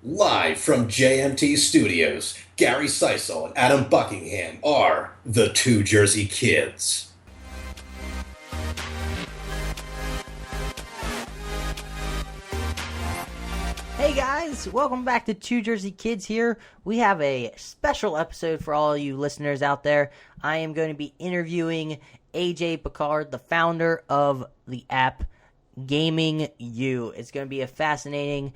Live from JMT Studios, Gary Seisel and Adam Buckingham are the Two Jersey Kids. Hey guys, welcome back to Two Jersey Kids here. We have a special episode for all you listeners out there. I am going to be interviewing AJ Picard, the founder of the app GamingU. It's going to be a fascinating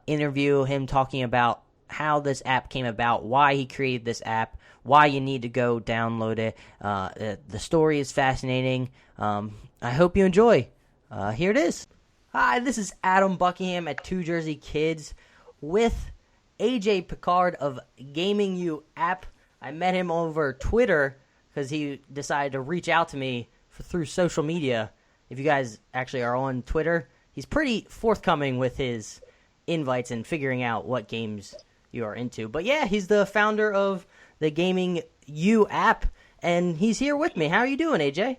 interview, him talking about how this app came about, why he created this app, why you need to go download it. The story is fascinating. I hope you enjoy. Here it is. Hi, this is Adam Buckingham at Two Jersey Kids with AJ Picard of GamingU app. I met him over Twitter because he decided to reach out to me through social media. If you guys actually are on Twitter, he's pretty forthcoming with his invites and figuring out what games you are into. But yeah, he's the founder of the GamingU app, and he's here with me. How are you doing, AJ?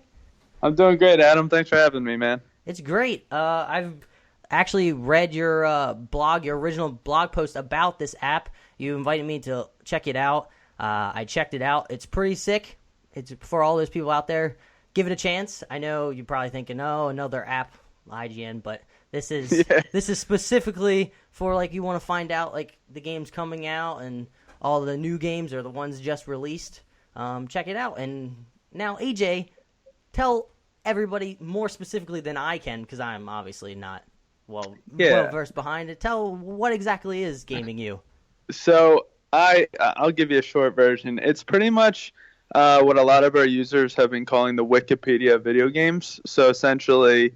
I'm doing great, Adam. Thanks for having me, man. It's great. I've actually read your blog, your original blog post about this app. You invited me to check it out. I checked it out. It's pretty sick. It's for all those people out there. Give it a chance. I know you're probably thinking, oh, another app, IGN, but this is this is specifically for like you want to find out like the games coming out and all the new games or the ones just released. Check it out. And now, AJ, tell everybody more specifically than I can, because I'm obviously not well versed behind it. Tell what exactly is GamingU. So I'll give you a short version. It's pretty much what a lot of our users have been calling the Wikipedia of video games. So essentially,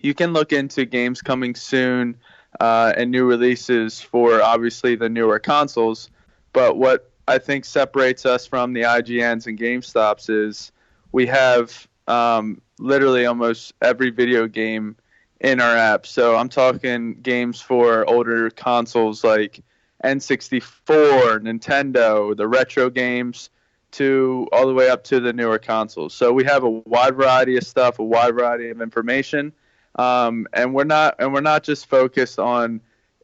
you can look into games coming soon and new releases for obviously the newer consoles. But what I think separates us from the IGNs and GameStops is we have literally almost every video game in our app. So I'm talking games for older consoles like N64, Nintendo, the retro games, to all the way up to the newer consoles. So we have a wide variety of stuff, a wide variety of information, and we're not just focused on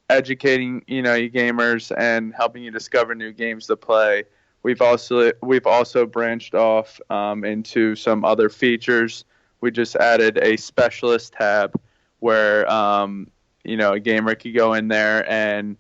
educating you gamers and helping you discover new games to play. We've also branched off into some other features. We just added a specialist tab where a gamer could go in there and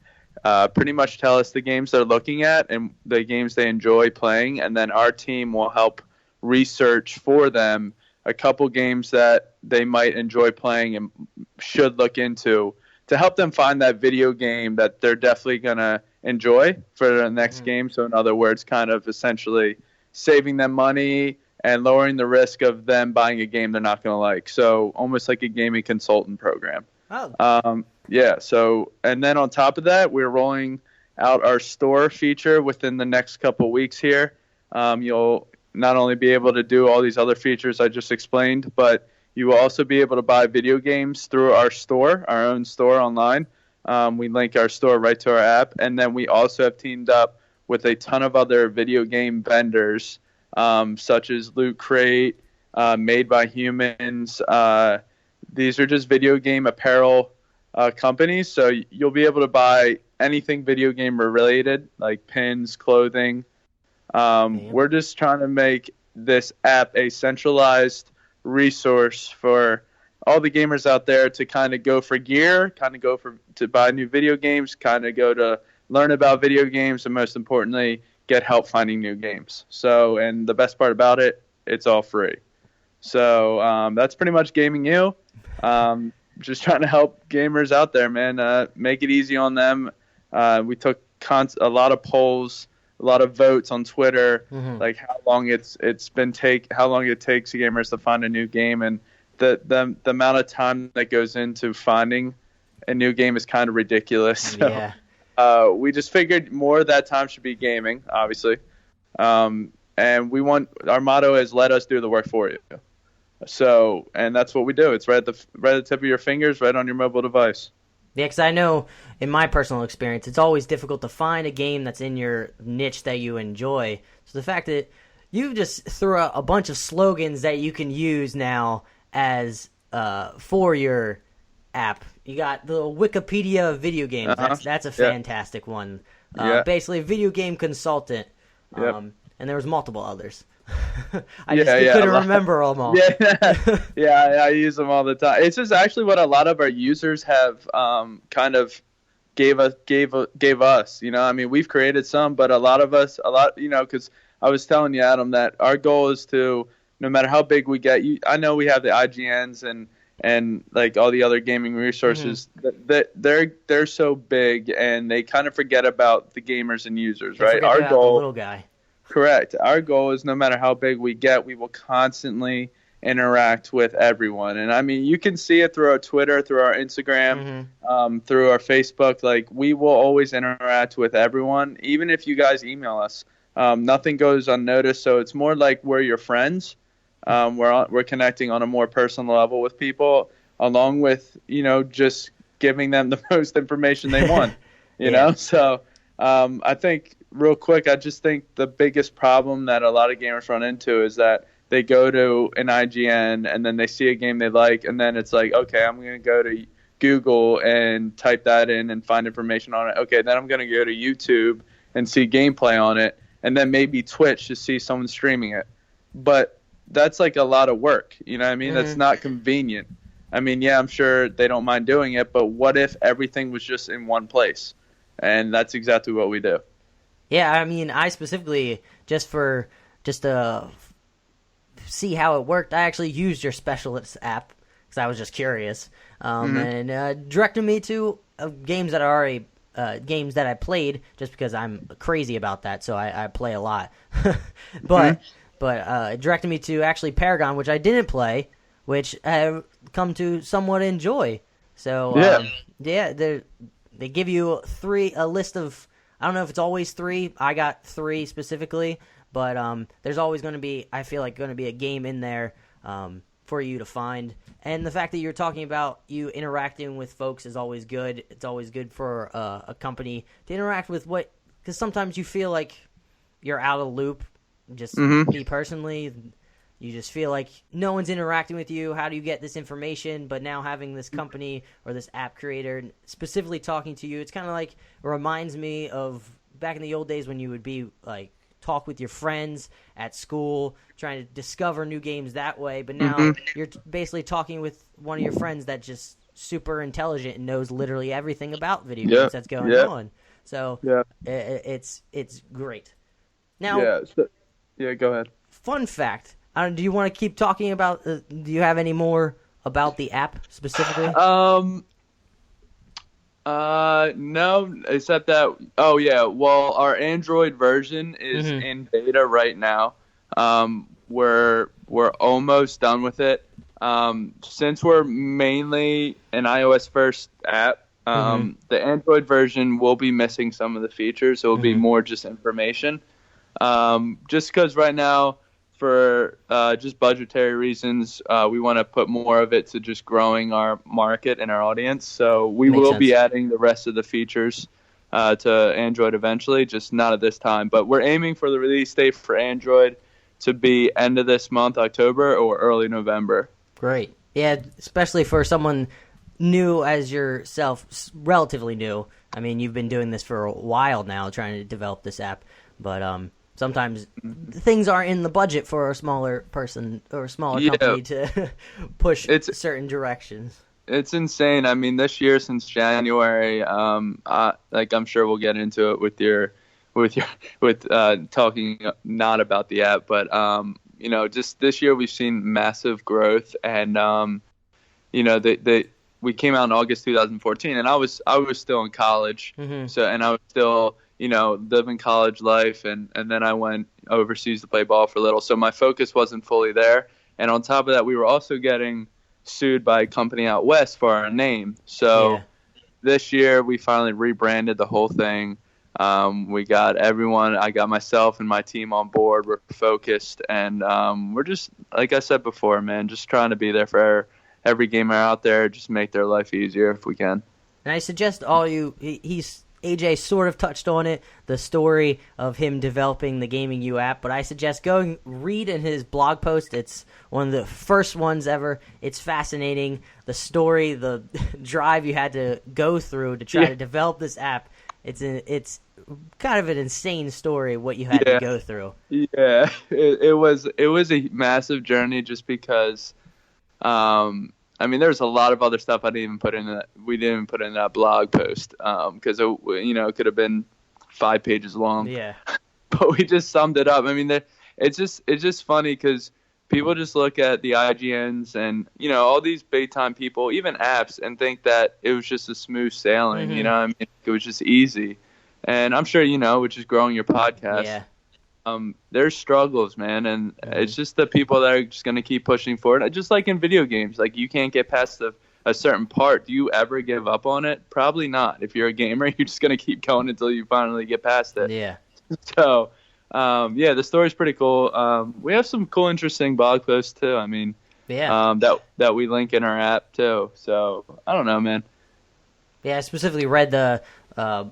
pretty much tell us the games they're looking at and the games they enjoy playing, and then our team will help research for them a couple games that they might enjoy playing and should look into to help them find that video game that they're definitely going to enjoy for the next game. So in other words, kind of essentially saving them money and lowering the risk of them buying a game they're not going to like. So almost like a gaming consultant program. Oh. Yeah. So, and then on top of that, we're rolling out our store feature within the next couple weeks here. You'll not only be able to do all these other features I just explained, but you will also be able to buy video games through our store, our own store online. We link our store right to our app. And then we also have teamed up with a ton of other video game vendors, such as Loot Crate, Made by Humans. These are just video game apparel companies. So you'll be able to buy anything video game related, like pins, clothing. We're just trying to make this app a centralized resource for all the gamers out there to kind of go for gear, kind of go to buy new video games, kind of go to learn about video games, and most importantly, get help finding new games. So, and the best part about it, it's all free. So that's pretty much GamingU. Just trying to help gamers out there, man. Make it easy on them. We took a lot of polls, a lot of votes on Twitter, like how long it takes gamers to find a new game, and the amount of time that goes into finding a new game is kind of ridiculous. So, yeah. We just figured more of that time should be gaming, obviously, and our motto is let us do the work for you. So, and that's what we do. It's right at the tip of your fingers, right on your mobile device. Yeah, because I know in my personal experience, it's always difficult to find a game that's in your niche that you enjoy. So the fact that you just threw out a bunch of slogans that you can use now as for your app You got the Wikipedia of video games. That's a fantastic one. Basically, video game consultant. Yep. And there was multiple others. I couldn't remember them all. I use them all the time. It's just actually what a lot of our users have kind of gave us. You know, I mean, we've created some, but a lot, you know, because I was telling you, Adam, that our goal is to, no matter how big we get, I know we have the IGNs and like all the other gaming resources, that they're so big and they kind of forget about the gamers and users, right? Our goal, the little guy. Correct. Our goal is no matter how big we get, we will constantly interact with everyone. And I mean, you can see it through our Twitter, through our Instagram, through our Facebook. Like, we will always interact with everyone, even if you guys email us. Nothing goes unnoticed. So it's more like we're your friends. We're connecting on a more personal level with people, along with, you know, just giving them the most information they want, you know? So I think, real quick, I just think the biggest problem that a lot of gamers run into is that they go to an IGN and then they see a game they like, and then it's like, okay, I'm going to go to Google and type that in and find information on it. Okay, then I'm going to go to YouTube and see gameplay on it, and then maybe Twitch to see someone streaming it. But that's like a lot of work, you know what I mean? That's not convenient. I mean, yeah, I'm sure they don't mind doing it, but what if everything was just in one place? And that's exactly what we do. Yeah, I mean, I specifically, just to see how it worked, I actually used your specialist app because I was just curious, and directed me to games that I played, just because I'm crazy about that, so I play a lot. But it directed me to actually Paragon, which I didn't play, which I've come to somewhat enjoy. So they give you a list of, I don't know if it's always 3. I got 3 specifically, but there's always going to be, I feel like, going to be a game in there for you to find. And the fact that you're talking about you interacting with folks is always good. It's always good for a company to interact with because sometimes you feel like you're out of the loop. Just me personally, you just feel like no one's interacting with you. How do you get this information? But now having this company or this app creator specifically talking to you, it's kind of like, it reminds me of back in the old days when you would be like, talk with your friends at school, trying to discover new games that way. But now you're basically talking with one of your friends that's just super intelligent and knows literally everything about video games that's going on. So it's great. Now, go ahead. Fun fact. Do you want to keep talking about? Do you have any more about the app specifically? No, except that. Oh yeah. Well, our Android version is in beta right now. We're almost done with it. Since we're mainly an iOS first app, the Android version will be missing some of the features. So it'll be more just information. Just because right now, for just budgetary reasons, we want to put more of it to just growing our market and our audience. So we will be adding the rest of the features to Android eventually, just not at this time. But we're aiming for the release date for Android to be end of this month, October, or early November. Great. Yeah, especially for someone new as yourself, relatively new. I mean, you've been doing this for a while now, trying to develop this app. But sometimes things aren't in the budget for a smaller person or a smaller company to push certain directions. It's insane. I mean, this year since January, I'm sure we'll get into it with talking not about the app, but just this year we've seen massive growth, and we came out in August 2014, and I was still in college, so I was still living college life, and then I went overseas to play ball for a little. So my focus wasn't fully there. And on top of that, we were also getting sued by a company out west for our name. So this year we finally rebranded the whole thing. We got everyone, I got myself and my team on board. We're focused, and we're just, like I said before, man, just trying to be there for every gamer out there, just make their life easier if we can. And I suggest all you, AJ sort of touched on it, the story of him developing the GamingU app, but I suggest going read in his blog post. It's one of the first ones ever. It's fascinating. The story, the drive you had to go through to try to develop this app. It's kind of an insane story what you had to go through. Yeah, it was a massive journey just because I mean, there's a lot of other stuff we didn't even put in that blog post because it could have been 5 pages long. Yeah. But we just summed it up. I mean, it's just funny because people just look at the IGNs and all these big time people, even apps, and think that it was just a smooth sailing. Mm-hmm. You know, I mean, it was just easy. And I'm sure which is growing your podcast. Yeah. There's struggles, man, and it's just the people that are just going to keep pushing forward. Just like in video games, like you can't get past a certain part. Do you ever give up on it? Probably not. If you're a gamer, you're just going to keep going until you finally get past it. Yeah. So, the story's pretty cool. We have some cool, interesting blog posts too. I mean, that we link in our app too. So I don't know, man. Yeah, I specifically read the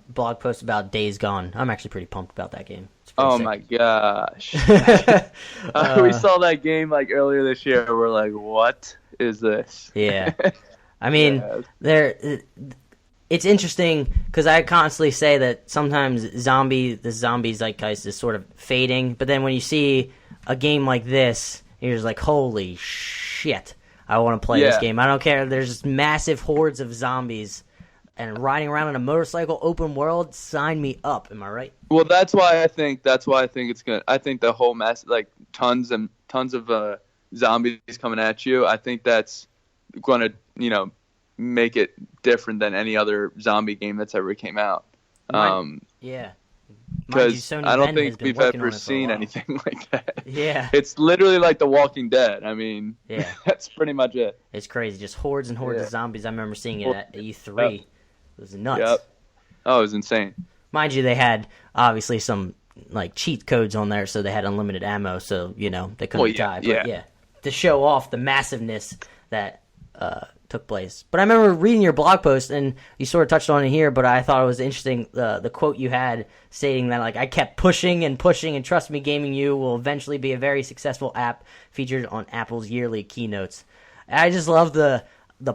blog post about Days Gone. I'm actually pretty pumped about that game. Oh sick. My gosh. We saw that game like earlier this year. We're like, what is this? Yeah. I mean, it's interesting because I constantly say that sometimes the zombie zeitgeist is sort of fading, but then when you see a game like this, you're just like, holy shit, I want to play this game. I don't care. There's just massive hordes of zombies and riding around on a motorcycle, open world, sign me up. Am I right? Well, that's why I think it's good. I think the whole mess, like tons of zombies coming at you, I think that's going to, make it different than any other zombie game that's ever came out. Yeah. Because I don't think we've ever seen anything like that. Yeah. It's literally like The Walking Dead. I mean, that's pretty much it. It's crazy. Just hordes and hordes of zombies. I remember seeing it at E3. It was nuts. Yep. Oh, it was insane. Mind you, they had obviously some like cheat codes on there, so they had unlimited ammo, so they couldn't die. But to show off the massiveness that took place. But I remember reading your blog post, and you sort of touched on it here, but I thought it was interesting the quote you had stating that like I kept pushing and pushing, and trust me, GamingU will eventually be a very successful app featured on Apple's yearly keynotes. I just love the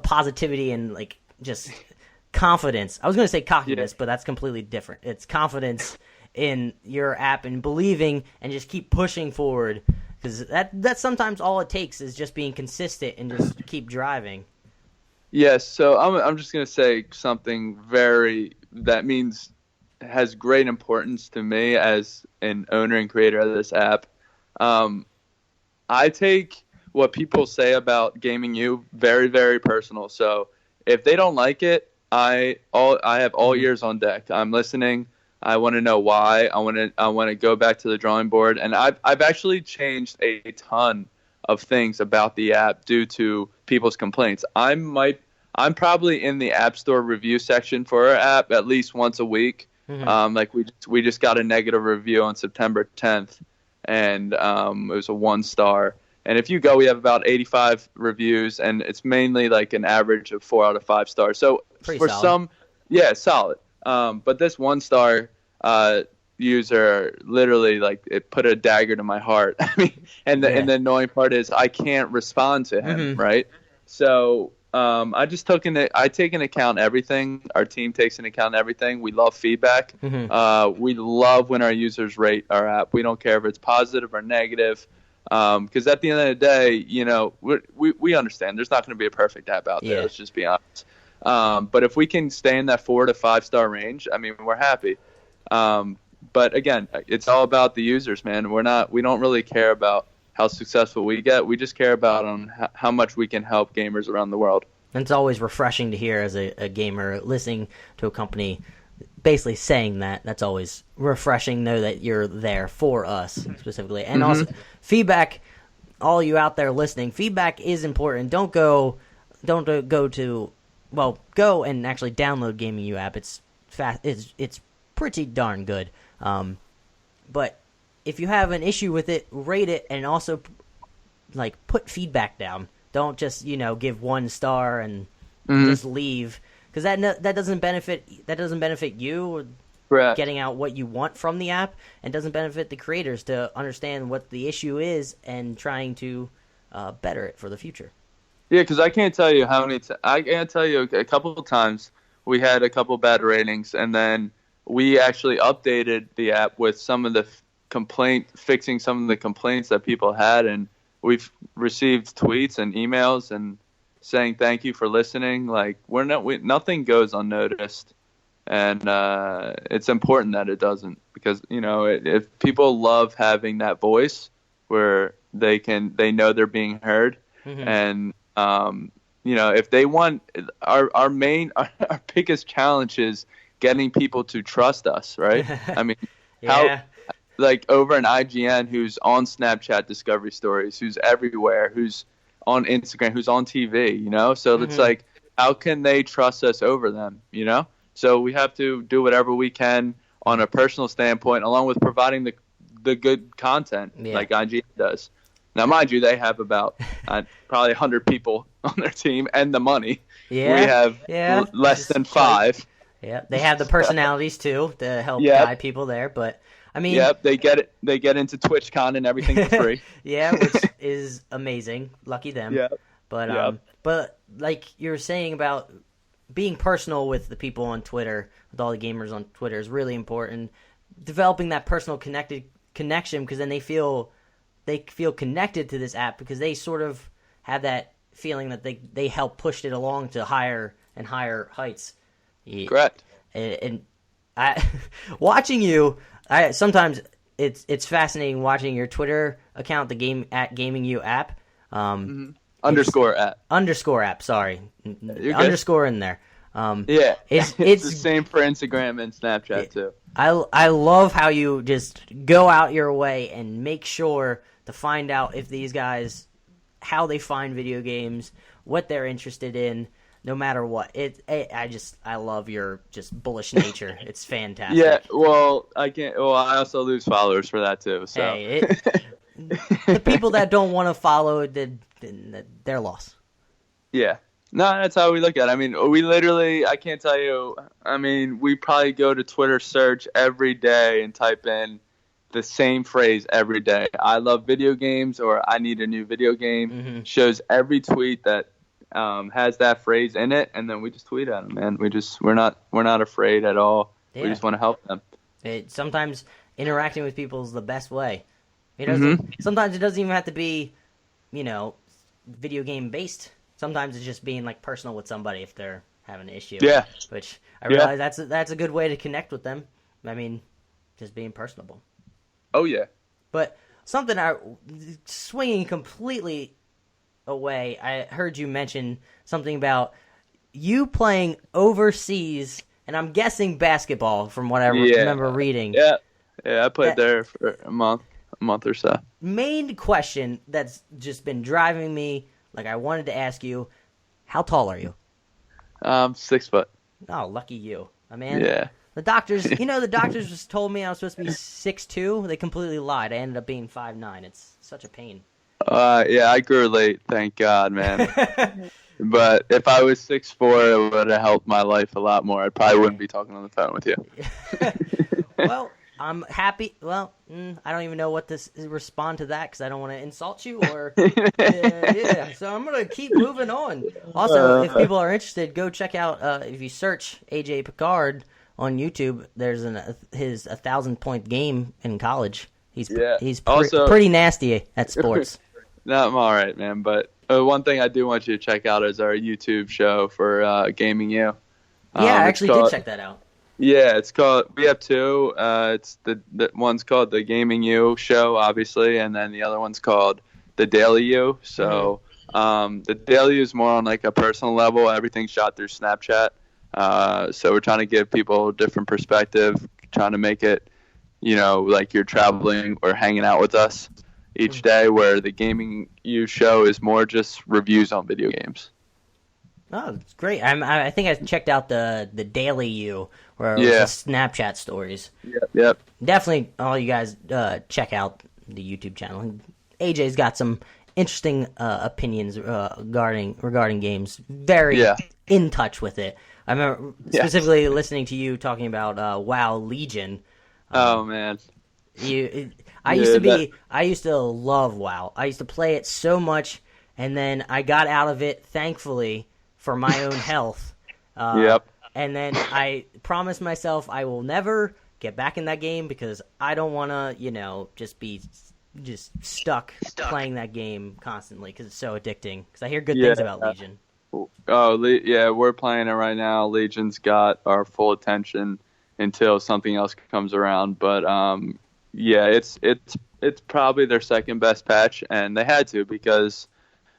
positivity and like just confidence. I was going to say cockiness, but that's completely different. It's confidence in your app and believing and just keep pushing forward, because that's sometimes all it takes is just being consistent and just keep driving. Yes, so I'm just going to say something has great importance to me as an owner and creator of this app. I take what people say about GamingU very, very personal. So if they don't like it, I have all ears on deck. I'm listening. I want to know why. I want to go back to the drawing board. And I've actually changed a ton of things about the app due to people's complaints. I'm probably in the App Store review section for our app at least once a week. Mm-hmm. Like we just got a negative review on September 10th, and it was a 1-star. And if you go, we have about 85 reviews, and it's mainly like an average of 4 out of 5 stars. So pretty for solid. Solid. But this 1-star user literally like it put a dagger to my heart. I mean, and the annoying part is I can't respond to him, mm-hmm. right? So I take into account everything. Our team takes into account everything. We love feedback. Mm-hmm. We love when our users rate our app. We don't care if it's positive or negative. Because at the end of the day, we understand there's not going to be a perfect app out there. Let's just be honest. But if we can stay in that 4 to 5 star range, I mean, we're happy. But again, it's all about the users, man. We don't really care about how successful we get. We just care about how much we can help gamers around the world. And it's always refreshing to hear as a gamer listening to a company basically saying that. That's always refreshing. Know that you're there for us specifically, and mm-hmm. also feedback. All you out there listening, feedback is important. Go and actually download GamingU app. It's fast. It's pretty darn good. But if you have an issue with it, rate it, and also put feedback down. Don't just give 1 star and just leave. because that doesn't benefit you or Correct. getting out what you want from the app, and doesn't benefit the creators to understand what the issue is and trying to better it for the future. Yeah, because I can't tell you how many. I can't tell you a couple of times we had a couple bad ratings, and then we actually updated the app with some of the fixing some of the complaints that people had, and we've received tweets and emails and saying thank you for listening. Like nothing goes unnoticed, and it's important that it doesn't, because if people love having that voice where they know they're being heard, and if they want our biggest challenge is getting people to trust us, right? I mean, yeah. Like over an IGN who's on Snapchat Discovery Stories, who's everywhere, who's on Instagram, who's on TV, so it's like, how can they trust us over them, So we have to do whatever we can on a personal standpoint, along with providing the good content like IGN does. Now, mind you, they have about probably 100 people on their team and the money. Yeah. We have less than 5. Yeah, they have the personalities too to help guide people there, but I mean, they get it. They get into TwitchCon and everything for free. Yeah, which is amazing. Lucky them. Yeah. But like you were saying about being personal with the people on Twitter, with all the gamers on Twitter, is really important. Developing that personal connection, because then they feel connected to this app, because they sort of have that feeling that they help push it along to higher and higher heights. Correct. And I watching you. Sometimes it's fascinating watching your Twitter account, the at GamingU app. Underscore app. Sorry, underscore in there. It's the same for Instagram and Snapchat too. I love how you just go out your way and make sure to find out if these guys, how they find video games, what they're interested in. No matter what, I love your just bullish nature. It's fantastic. Yeah, well, I can't. Well, I also lose followers for that too. So the people that don't want to follow, their loss. Yeah, no, that's how we look at it. I mean, we literally, I can't tell you. I mean, we probably go to Twitter search every day and type in the same phrase every day. I love video games, or I need a new video game. Shows every tweet that has that phrase in it, and then we just tweet at them, man. We're not afraid at all. Yeah. We just want to help them. Sometimes interacting with people is the best way. Sometimes it doesn't even have to be, video game based. Sometimes it's just being like personal with somebody if they're having an issue. Yeah. Which I realize that's a good way to connect with them. I mean, just being personable. Oh yeah. But something swinging completely away, I heard you mention something about you playing overseas, and I'm guessing basketball from what I remember reading. Yeah, I played there for a month or so. Main question that's just been driving me, like I wanted to ask you, how tall are you? 6 foot. Oh, lucky you. Yeah. The doctors, the doctors just told me I was supposed to be 6'2". They completely lied. I ended up being 5'9". It's such a pain. I grew late, thank God, man. But if I was 6'4", it would have helped my life a lot more. I probably wouldn't be talking on the phone with you. Well, I'm happy. Well, I don't even know what to respond to that, because I don't want to insult you. Or so I'm going to keep moving on. Also, if people are interested, go check out, if you search AJ Picard on YouTube, there's his 1,000-point game in college. He's pretty nasty at sports. No, I'm all right, man. But one thing I do want you to check out is our YouTube show for GamingU. Yeah, I actually did check that out. Yeah, it's called. We have 2. It's the one's called the GamingU show, obviously, and then the other one's called the Daily U. So the Daily U is more on like a personal level. Everything's shot through Snapchat. So we're trying to give people a different perspective, trying to make it, like you're traveling or hanging out with us each day, where the GamingU show is more just reviews on video games. Oh, it's great. I think I checked out the Daily U, where it was the Snapchat stories. Yep. Definitely all you guys check out the YouTube channel. AJ's got some interesting opinions regarding games. Very in touch with it. I remember specifically listening to you talking about WoW Legion. Oh man, I used to love WoW. I used to play it so much, and then I got out of it, thankfully, for my own health. Yep. And then I promised myself I will never get back in that game because I don't want to, just be stuck playing that game constantly because it's so addicting. Because I hear good things about Legion. Oh, yeah, we're playing it right now. Legion's got our full attention until something else comes around. But it's probably their second best patch, and they had to because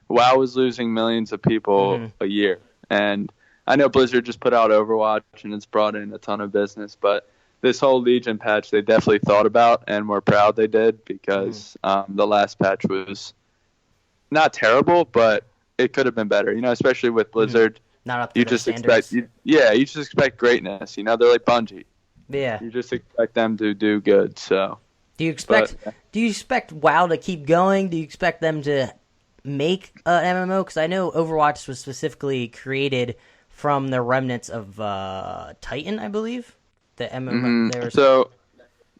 WoW was losing millions of people a year. And I know Blizzard just put out Overwatch, and it's brought in a ton of business, but this whole Legion patch they definitely thought about, and we're proud they did because the last patch was not terrible, but it could have been better. Especially with Blizzard, not up to their standards. you just expect greatness. They're like Bungie. Yeah, you just expect them to do good. So, do you expect WoW to keep going? Do you expect them to make an MMO? Because I know Overwatch was specifically created from the remnants of Titan, I believe. The MMO.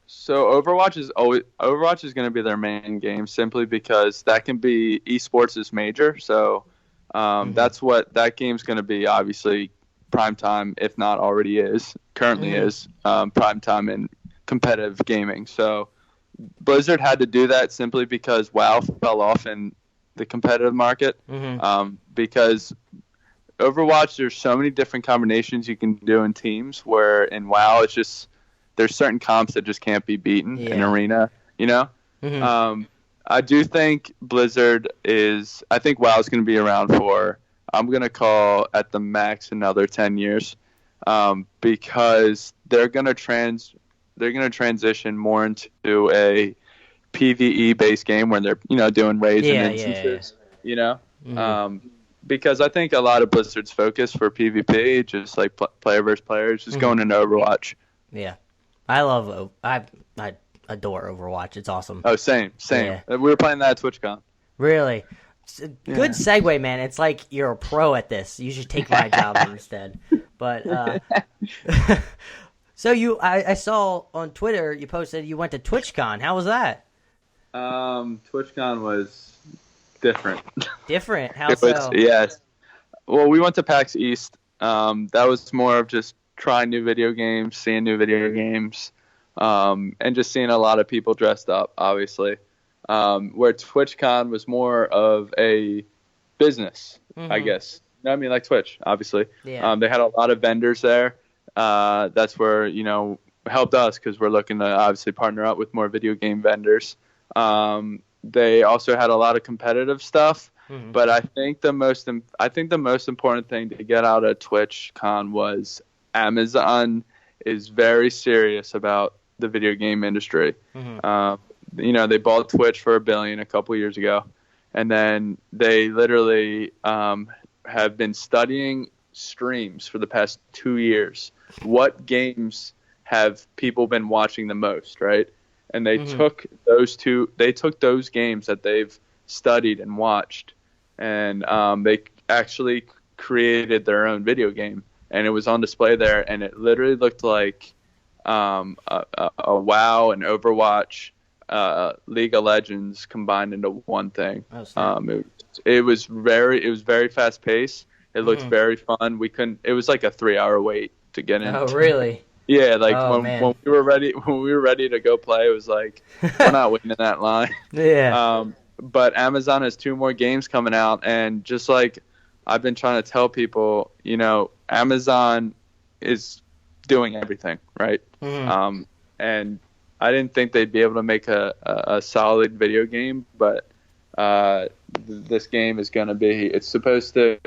So Overwatch is going to be their main game simply because that can be esports is major. So that's what that game's going to be. Obviously, prime time, if not already currently is prime time in competitive gaming. So Blizzard had to do that simply because WoW fell off in the competitive market because Overwatch, there's so many different combinations you can do in teams, where in WoW, it's just there's certain comps that just can't be beaten in arena, I do think Blizzard I think WoW is going to be around for, I'm going to call at the max another 10 years because they're going to transition more into a PvE-based game where they're, doing raids and instances, because I think a lot of Blizzard's focus for PvP, just like player versus player, is just going into Overwatch. Yeah, I adore Overwatch. It's awesome. Oh, same. Yeah. We were playing that at TwitchCon. Really? Good segue, man. It's like you're a pro at this. You should take my job instead. But so I saw on Twitter you posted you went to TwitchCon. How was that? TwitchCon was different. Different? How so? Yes. Well, we went to PAX East. That was more of just trying new video games, seeing new video games, and just seeing a lot of people dressed up, obviously. Where TwitchCon was more of a business, I guess. Like Twitch, obviously. Yeah. They had a lot of vendors there. That's where, helped us because we're looking to obviously partner up with more video game vendors. They also had a lot of competitive stuff, but I think the most important thing to get out of TwitchCon was Amazon is very serious about the video game industry. They bought Twitch for $1 billion a couple years ago, and then they literally have been studying streams for the past 2 years. What games have people been watching the most, right? And they took those games that they've studied and watched, and they actually created their own video game, and it was on display there, and it literally looked like a WoW and Overwatch, League of Legends combined into one thing. It was very fast paced. It looked very fun. It was like a 3-hour wait to get in. Oh, really? Yeah, when we were ready to go play, it was like we're not waiting in that line. Yeah. But Amazon has 2 more games coming out, and just like I've been trying to tell people, Amazon is doing everything, right? And I didn't think they'd be able to make a solid video game, but this game is going to be. It's supposed to.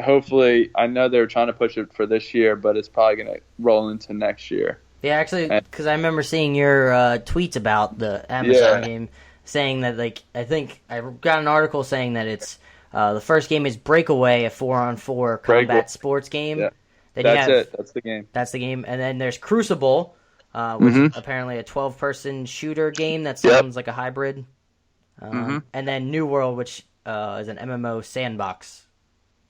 Hopefully, I know they were trying to push it for this year, but it's probably going to roll into next year. Yeah, actually, because I remember seeing your tweets about the Amazon game, saying that, I think I got an article saying that it's the first game is Breakaway, a 4-on-4 combat sports game. Yeah. That's the game. That's the game. And then there's Crucible, which is apparently a 12-person shooter game that sounds like a hybrid. And then New World, which is an MMO sandbox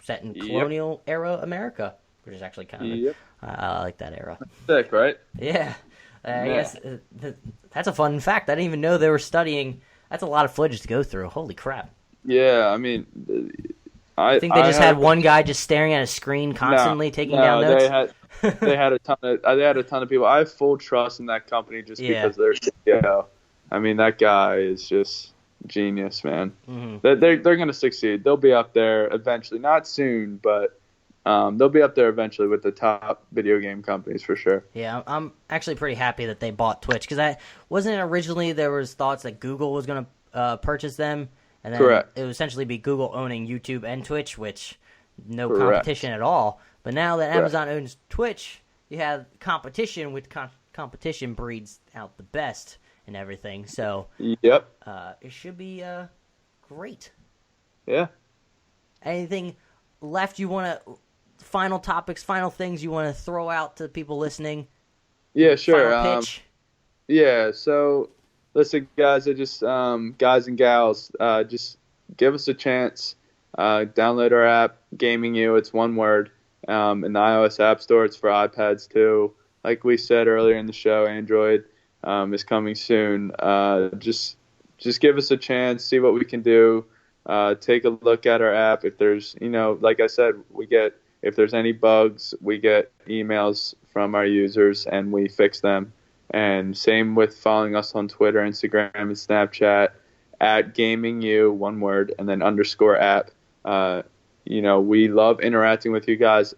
set in colonial era America. which is actually kind of Yep. I like that era. Sick, right? Yeah. I guess that's a fun fact. I didn't even know they were studying. That's a lot of footage to go through. Holy crap. Yeah, I mean, I think they just had one guy just staring at a screen constantly taking down notes. They had a ton of people. I have full trust in that company just because they're CEO. I mean, that guy is just genius, man. Mm-hmm. They're going to succeed. They'll be up there eventually. Not soon, but they'll be up there eventually with the top video game companies for sure. Yeah, I'm actually pretty happy that they bought Twitch because I wasn't originally there was thoughts that Google was going to purchase them, and then Correct. It would essentially be Google owning YouTube and Twitch, which no Correct. competition at all. But now that Correct. Amazon owns Twitch, you have competition. With competition breeds out the best and everything. So yep, it should be great. Yeah. Anything left you want to? Final topics, final things you want to throw out to people listening? Yeah, sure. Final pitch. Yeah, so listen, guys, guys and gals, just give us a chance. Download our app, GamingU. It's one word. In the iOS App Store, it's for iPads too. Like we said earlier in the show, Android is coming soon. Just give us a chance, see what we can do. Take a look at our app. If there's, like I said, if there's any bugs, we get emails from our users and we fix them. And same with following us on Twitter, Instagram, and Snapchat at GamingU, one word, and then _app. We love interacting with you guys.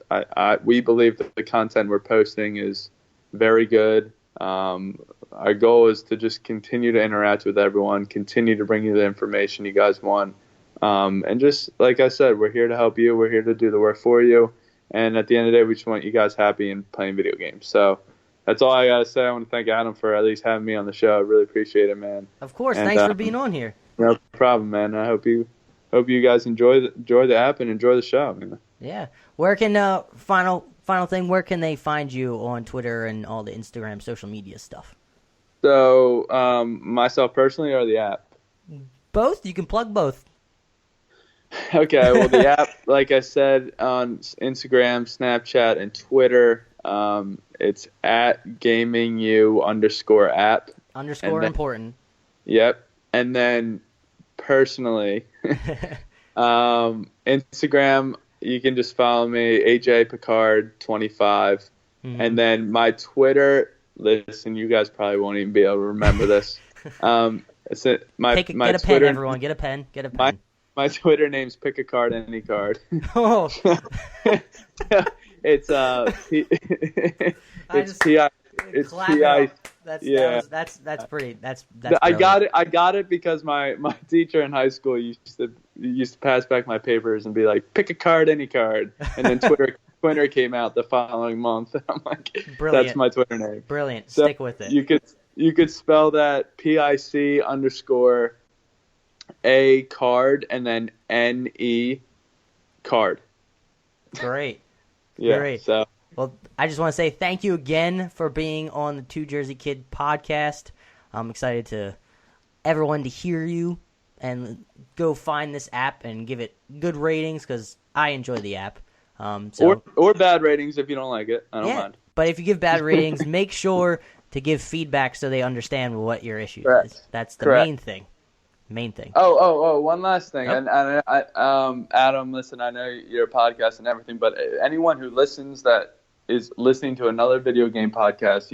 We believe that the content we're posting is very good. Our goal is to just continue to interact with everyone, continue to bring you the information you guys want. And just like I said, we're here to help you. We're here to do the work for you. And at the end of the day, we just want you guys happy and playing video games. So that's all I got to say. I want to thank Adam for at least having me on the show. I really appreciate it, man. Of course. Thanks for being on here. No problem, man. I hope you guys enjoy the app and enjoy the show, man. Yeah. Where can final thing? Where can they find you on Twitter and all the Instagram social media stuff? So myself personally or the app? Both. You can plug both. Okay. Well, the app, like I said, on Instagram, Snapchat, and Twitter, it's at GamingU _app. Underscore important. Yep. And then personally, Instagram, you can just follow me, AJ Picard 25. Mm-hmm. And then my Twitter, listen, you guys probably won't even be able to remember this. Get a Twitter, pen, everyone. Get a pen. My Twitter name's Pick a Card Any Card. Oh. It's it's PI. It's PI. That's pretty. That's I got it because my teacher in high school used to pass back my papers and be like, pick a card, any card, and then Twitter came out the following month. And I'm like, brilliant. That's my Twitter name. Brilliant. So stick with it. You could spell that PIC _A card and then NE card. Great. Yeah. Great. So. Well, I just want to say thank you again for being on the Two Jersey Kid podcast. I'm excited to everyone to hear you and go find this app and give it good ratings because I enjoy the app. Or bad ratings if you don't like it. I don't mind. But if you give bad ratings, make sure to give feedback so they understand what your issue is. That's the main thing. Oh, one last thing. Yep. And Adam, listen, I know you're a podcast and everything, but anyone who listens that is listening to another video game podcast,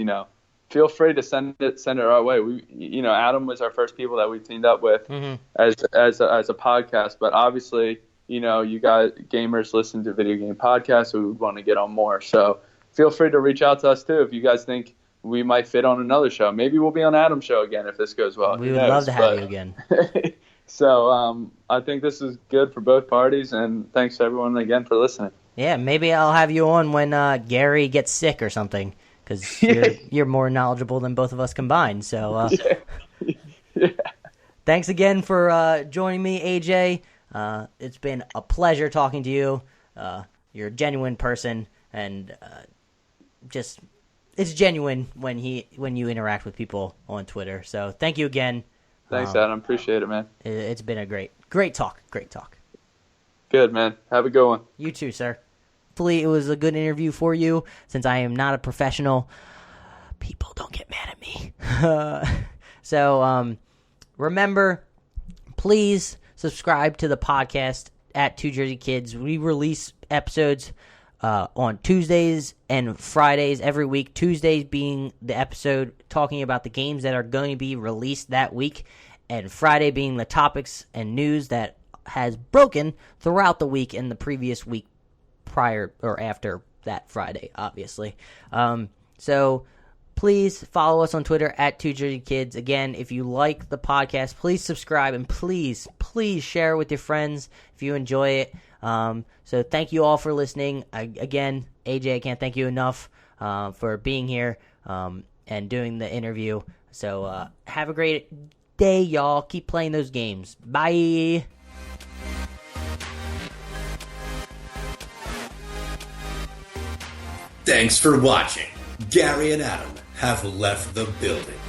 feel free to send it our way. We, Adam was our first people that we teamed up with as a podcast, but obviously, you guys gamers listen to video game podcasts, so we would want to get on more. So feel free to reach out to us too if you guys think we might fit on another show. Maybe we'll be on Adam's show again if this goes well. We would love to have you again. So I think this is good for both parties, and thanks to everyone again for listening. Yeah, maybe I'll have you on when Gary gets sick or something, because you're more knowledgeable than both of us combined. So thanks again for joining me, AJ. It's been a pleasure talking to you. You're a genuine person, and it's genuine when you interact with people on Twitter. So thank you again. Thanks, Adam. Appreciate it, man. It's been a great talk. Great talk. Good, man. Have a good one. You too, sir. hopefully it was a good interview for you. Since I am not a professional, people don't get mad at me. So remember, please subscribe to the podcast at Two Jersey Kids. We release episodes on Tuesdays and Fridays every week. Tuesdays being the episode talking about the games that are going to be released that week, and Friday being the topics and news that has broken throughout the week and the previous week prior or after that Friday, obviously. So please follow us on Twitter at Two Jersey Kids. Again, if you like the podcast, please subscribe and please share it with your friends if you enjoy it. So thank you all for listening. Again, AJ, I can't thank you enough for being here and doing the interview. So have a great day, y'all. Keep playing those games. Bye. Thanks for watching. Gary and Adam have left the building.